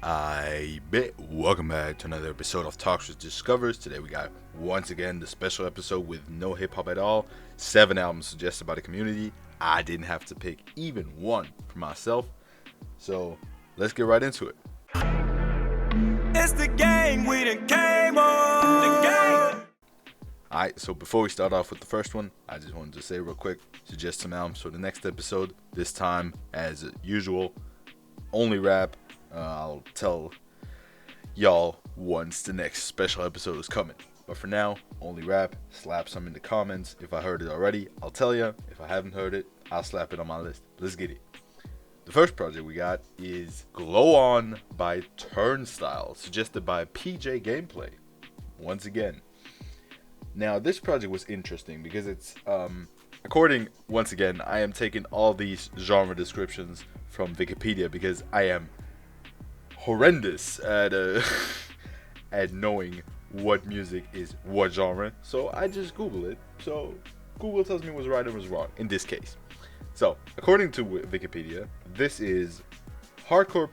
I bet. Welcome back to another episode of Toxiris Discovers. Today we got once again the special episode with no hip hop at all. 7 albums suggested by the community. I didn't have to pick even one for myself. So let's get right into it. It's the gang, we done came on. The gang. Alright, so before we start off with the first one, I just wanted to say real quick, suggest some albums for the next episode. This time, as usual, only rap. I'll tell y'all once the next special episode is coming. But for now, only rap. Slap some in the comments. If I heard it already, I'll tell ya. If I haven't heard it, I'll slap it on my list. Let's get it. The first project we got is Glow On by Turnstile, suggested by PJ Gameplay. Once again. Now, this project was interesting because it's, once again, I am taking all these genre descriptions from Wikipedia because I am horrendous at at knowing what music is what genre. So I just Google it. So Google tells me what's right and what's wrong in this case. So according to Wikipedia, this is hardcore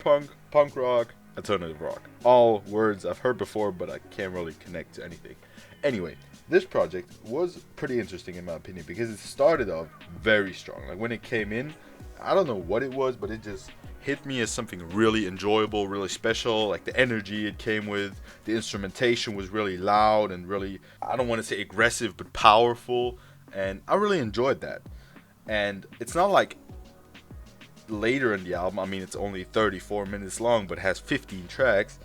punk rock, alternative rock. All words I've heard before, but I can't really connect to anything. Anyway, this project was pretty interesting in my opinion because it started off very strong. Like when it came in, I don't know what it was, but it just hit me as something really enjoyable, really special. Like the energy it came with, the instrumentation was really loud and really, I don't want to say aggressive, but powerful. And I really enjoyed that. And it's not like later in the album, I mean, it's only 34 minutes long, but has 15 tracks.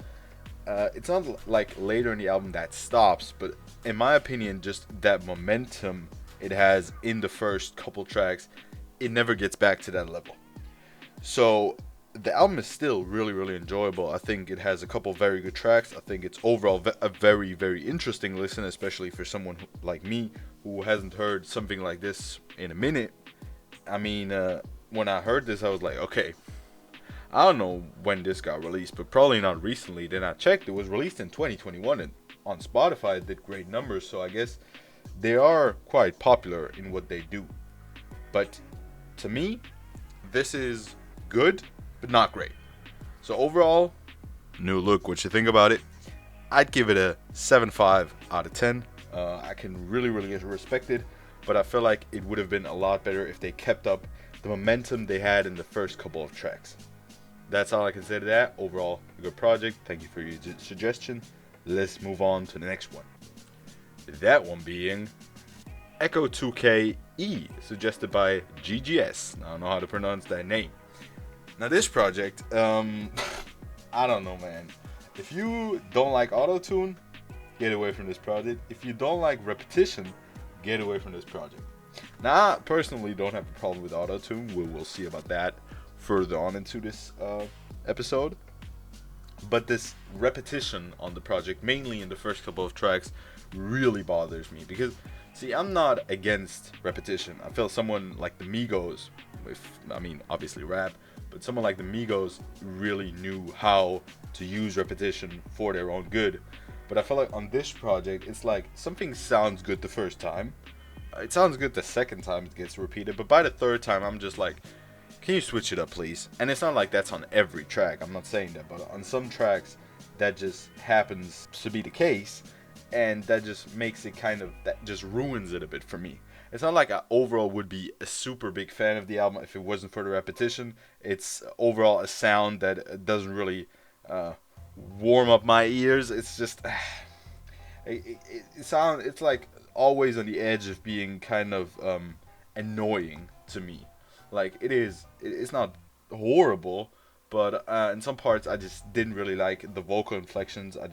It's not like later in the album that stops, but in my opinion, just that momentum it has in the first couple tracks, it never gets back to that level. So the album is still really, really enjoyable. I think it has a couple very good tracks. I think it's overall a very, very interesting listen, especially for someone like me who hasn't heard something like this in a minute. I mean, when I heard this, I was like, okay, I don't know when this got released, but probably not recently. Then I checked, it was released in 2021, and on Spotify it did great numbers, so I guess they are quite popular in what they do. But to me, this is good, but not great. So overall, new look, what you think about it? I'd give it a 7.5 out of 10. I can really, really respect it, but I feel like it would have been a lot better if they kept up the momentum they had in the first couple of tracks. That's all I can say to that. Overall, a good project. Thank you for your suggestion. Let's move on to the next one. That one being Echo 2K-E, suggested by GGS. I don't know how to pronounce that name. Now this project, I don't know, man. If you don't like auto-tune, get away from this project. If you don't like repetition, get away from this project. Now, I personally don't have a problem with auto-tune. We'll see about that further on into this episode. But this repetition on the project, mainly in the first couple of tracks, really bothers me because, see, I'm not against repetition. I feel someone like the Migos, obviously rap, but someone like the Migos really knew how to use repetition for their own good. But I feel like on this project, it's like something sounds good the first time. It sounds good the second time it gets repeated, but by the third time, I'm just like, can you switch it up, please? And it's not like that's on every track. I'm not saying that, but on some tracks, that just happens to be the case. And that just makes it that just ruins it a bit for me. It's not like I overall would be a super big fan of the album if it wasn't for the repetition. It's overall a sound that doesn't really warm up my ears. It's just, it's like always on the edge of being kind of annoying to me. Like it's not horrible, but in some parts I just didn't really like the vocal inflections. I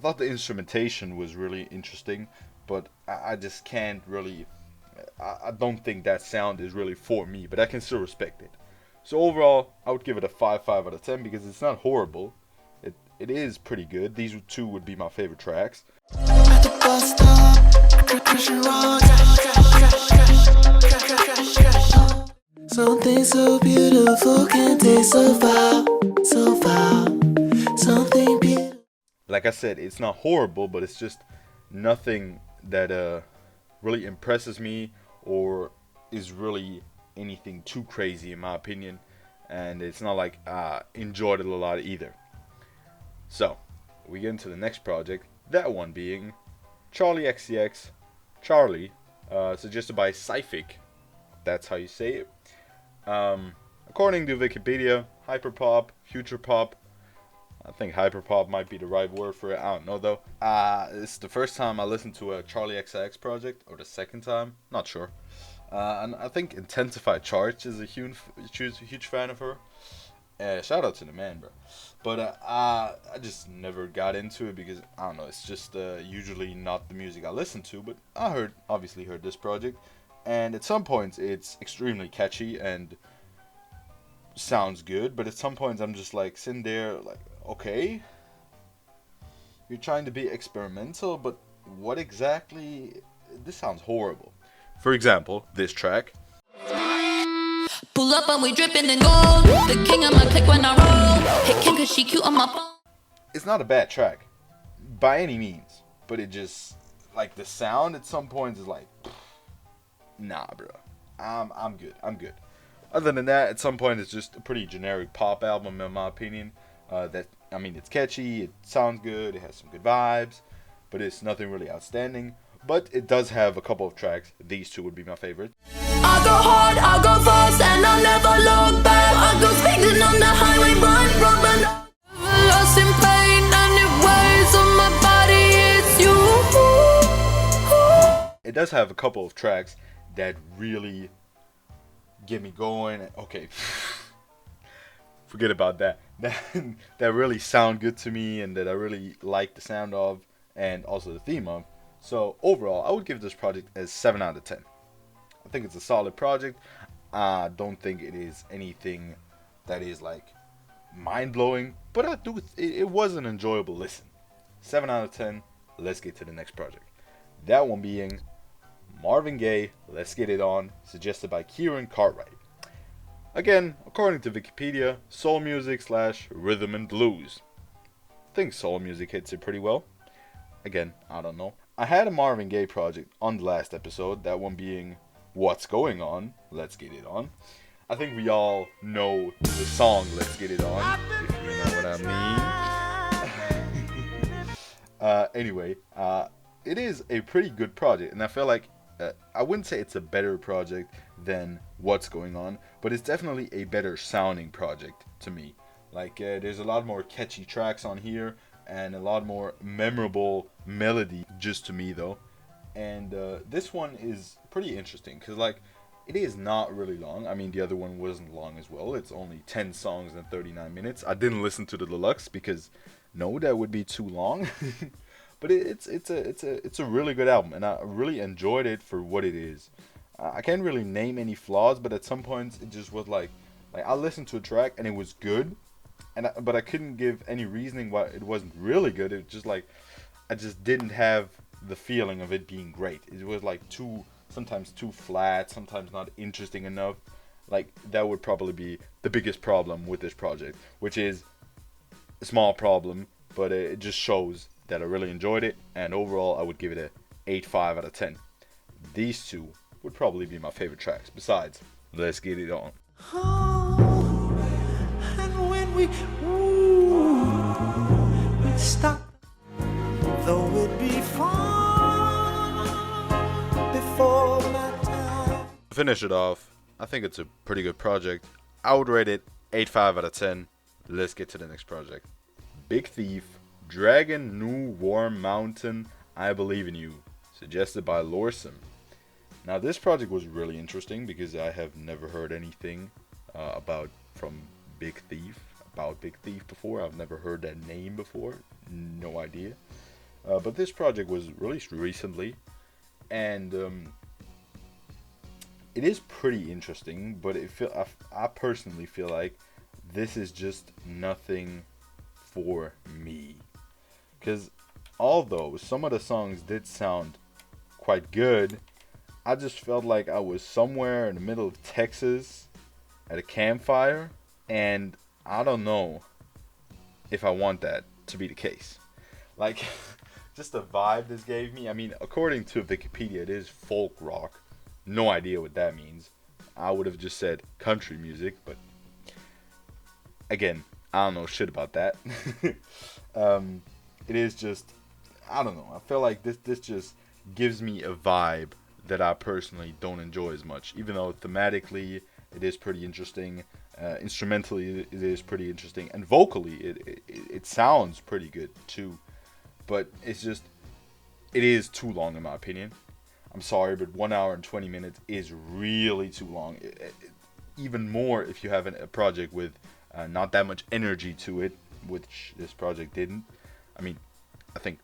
thought the instrumentation was really interesting, but I just can't really, I don't think that sound is really for me, but I can still respect it. So overall, I would give it a 5.5 out of 10 because it's not horrible. It is pretty good. These two would be my favorite tracks. At the bus stop, crushing rock. Something so beautiful can taste so foul, so foul. Something beautiful. Like I said, it's not horrible, but it's just nothing that really impresses me or is really anything too crazy in my opinion. and it's not like I enjoyed it a lot either. So, we get into the next project, that one being Charli XCX, Charli, suggested by Scific. That's how you say it. According to Wikipedia, hyperpop, future pop. I think hyperpop might be the right word for it. I don't know though. It's the first time I listened to a Charli XCX project, or the second time, not sure. And I think Intensified Charge is a huge fan of her. Shout out to the man, bro. But I just never got into it because I don't know. It's just usually not the music I listen to. But I obviously heard this project, and at some points it's extremely catchy and sounds good. But at some points I'm just like sitting there like, okay, you're trying to be experimental, but what exactly? This sounds horrible. For example, this track. Pull up and we dripping in gold. The king of my clique when I roll. Hit Kim cause she cute on my phone. It's not a bad track, by any means. But it just, like, the sound at some points is like, nah, bro. I'm good. Other than that, at some point it's just a pretty generic pop album in my opinion. It's catchy, it sounds good, it has some good vibes, but it's nothing really outstanding. But it does have a couple of tracks. These two would be my favorite. I go hard, I go fast, and I'll never look back. I go speeding on the highway, run, lost in pain, and it weighs on my body, it's you. It does have a couple of tracks that really get me going. Okay, forget about that. That really sound good to me, and that I really like the sound of, and also the theme of. So overall, I would give this project a 7 out of 10. I think it's a solid project. I don't think it is anything that is like mind-blowing, but it was an enjoyable listen. 7 out of 10. Let's get to the next project. That one being Marvin Gaye, Let's Get It On, suggested by Kieran Cartwright. Again, according to Wikipedia, soul music / rhythm and blues. I think soul music hits it pretty well. Again, I don't know. I had a Marvin Gaye project on the last episode, that one being What's Going On, Let's Get It On. I think we all know the song Let's Get It On, if you know what I mean. Anyway, it is a pretty good project, and I feel like I wouldn't say it's a better project than What's Going On, but it's definitely a better sounding project to me. Like, there's a lot more catchy tracks on here, and a lot more memorable melody, just to me though. And this one is pretty interesting because, like, it is not really long. I mean, the other one wasn't long as well. It's only 10 songs and 39 minutes. I didn't listen to the deluxe because no, that would be too long. But it's a really good album, and I really enjoyed it for what it is. I can't really name any flaws, but at some points it just was like I listened to a track and it was good. But I couldn't give any reasoning why it wasn't really good. It was just like I just didn't have the feeling of it being great. It was like sometimes too flat, sometimes not interesting enough. Like, that would probably be the biggest problem with this project, which is a small problem, but it just shows that I really enjoyed it. And overall, I would give it a 8.5 out of 10. These two would probably be my favorite tracks. Besides, Let's Get It On. We stop, though it be far before my time. To finish it off, I think it's a pretty good project. I would rate it 8.5 out of 10. Let's get to the next project. Big Thief, Dragon New Warm Mountain, I Believe in You, suggested by Lorsom. Now, this project was really interesting because I have never heard anything about Big Thief before. I've never heard that name before. No idea. But this project was released recently, and it is pretty interesting. But I personally feel like this is just nothing for me, because although some of the songs did sound quite good, I just felt like I was somewhere in the middle of Texas at a campfire, and I don't know if I want that to be the case. Like, just the vibe this gave me. I mean, according to Wikipedia, it is folk rock. No idea what that means. I would have just said country music, but again, I don't know shit about that. It is just, I don't know. I feel like this just gives me a vibe that I personally don't enjoy as much. Even though thematically it is pretty interesting, instrumentally it is pretty interesting, and vocally it sounds pretty good too. But it's just, it is too long in my opinion. I'm sorry, but 1 hour and 20 minutes is really too long. Even more if you have a project with not that much energy to it, which this project didn't. I mean, I think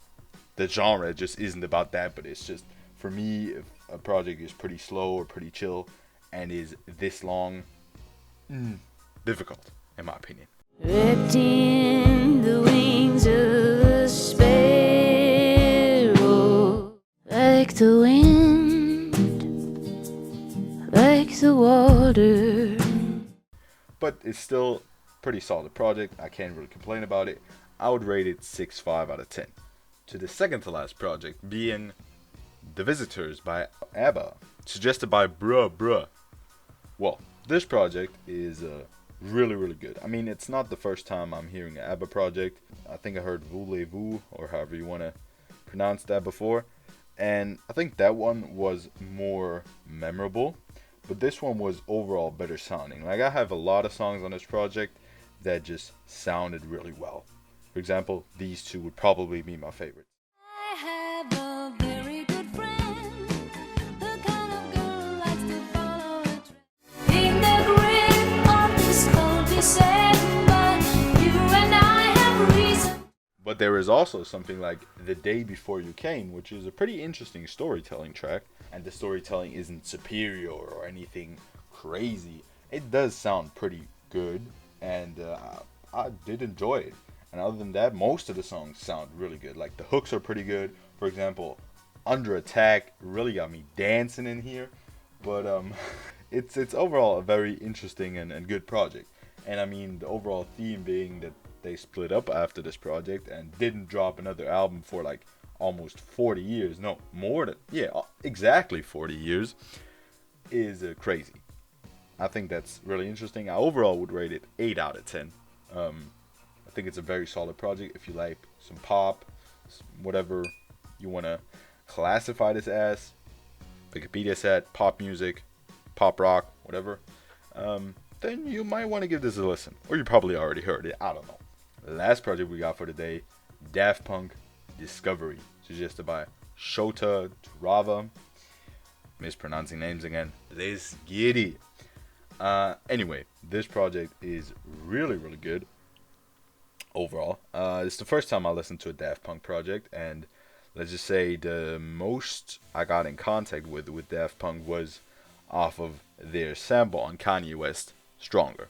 the genre just isn't about that, but it's just, for me, if a project is pretty slow or pretty chill and is this long, difficult, in my opinion. Wrapped in the wings of a sparrow, like the wind, like the water. But it's still pretty solid project. I can't really complain about it. I would rate it 6.5 out of 10. To the second to last project, being The Visitors by ABBA, suggested by Bruh. Well, this project is really, really good. I mean, it's not the first time I'm hearing an ABBA project. I think I heard Voulez-Vous, or however you want to pronounce that, before. And I think that one was more memorable. But this one was overall better sounding. Like, I have a lot of songs on this project that just sounded really well. For example, these two would probably be my favorites. I have a very good friend, the kind of girl who likes to follow a trend. In the grip of this cold December, you and I have reason. But there is also something like The Day Before You Came, which is a pretty interesting storytelling track. And the storytelling isn't superior or anything crazy. It does sound pretty good, and I did enjoy it. And other than that, most of the songs sound really good. Like, the hooks are pretty good. For example, Under Attack really got me dancing in here. But it's overall a very interesting and good project. And I mean, the overall theme being that they split up after this project and didn't drop another album for like almost 40 years. No, more than, yeah, exactly 40 years is crazy. I think that's really interesting. I overall would rate it 8 out of 10. I think it's a very solid project. If you like some pop, whatever you want to classify this as, Wikipedia said pop music, pop rock, whatever, then you might want to give this a listen. Or you probably already heard it. I don't know. The last project we got for today, Daft Punk Discovery, suggested by Shota Turava. Mispronouncing names again. Let's get it. Anyway, this project is really, really good. Overall, it's the first time I listened to a Daft Punk project, and let's just say the most I got in contact with Daft Punk was off of their sample on Kanye West, Stronger.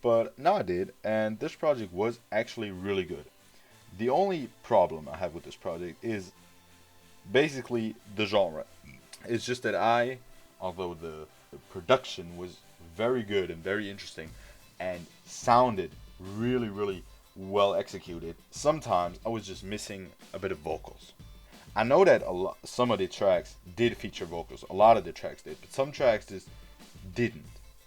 But now I did, and this project was actually really good. The only problem I have with this project is basically the genre. It's just that although the production was very good and very interesting and sounded really, really well executed, sometimes I was just missing a bit of vocals. I know that some of the tracks did feature vocals, a lot of the tracks did, but some tracks just didn't.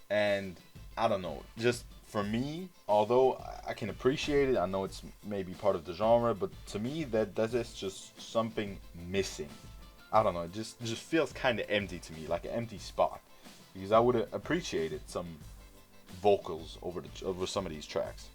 And I don't know, just for me, although I can appreciate it, I know it's maybe part of the genre, but to me that is just something missing. I don't know, it just feels kind of empty to me, like an empty spot, because I would have appreciated some vocals over some of these tracks.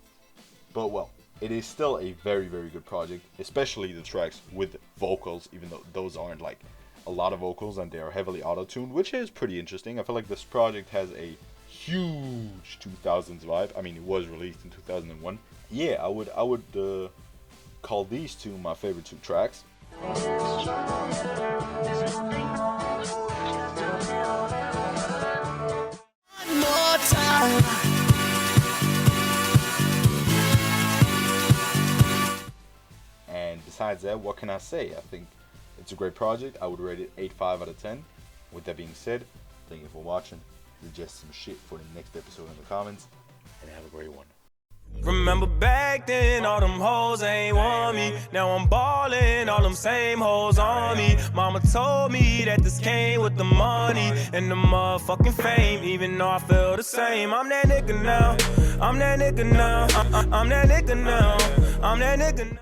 But well, it is still a very, very good project, especially the tracks with vocals, even though those aren't like a lot of vocals and they are heavily auto-tuned, which is pretty interesting. I feel like this project has a huge 2000s vibe. I mean, it was released in 2001. Yeah, I would call these two my favorite two tracks. One more time. And besides that, what can I say? I think it's a great project. I would rate it 8.5 out of 10. With that being said, thank you for watching. Suggest some shit for the next episode in the comments, and have a great one. Remember back then, all them hoes ain't want me. Now I'm ballin', all them same hoes on me. Mama told me that this came with the money and the motherfucking fame. Even though I feel the same, I'm that nigga now. I'm that nigga now. I'm that nigga now. I'm that nigga now.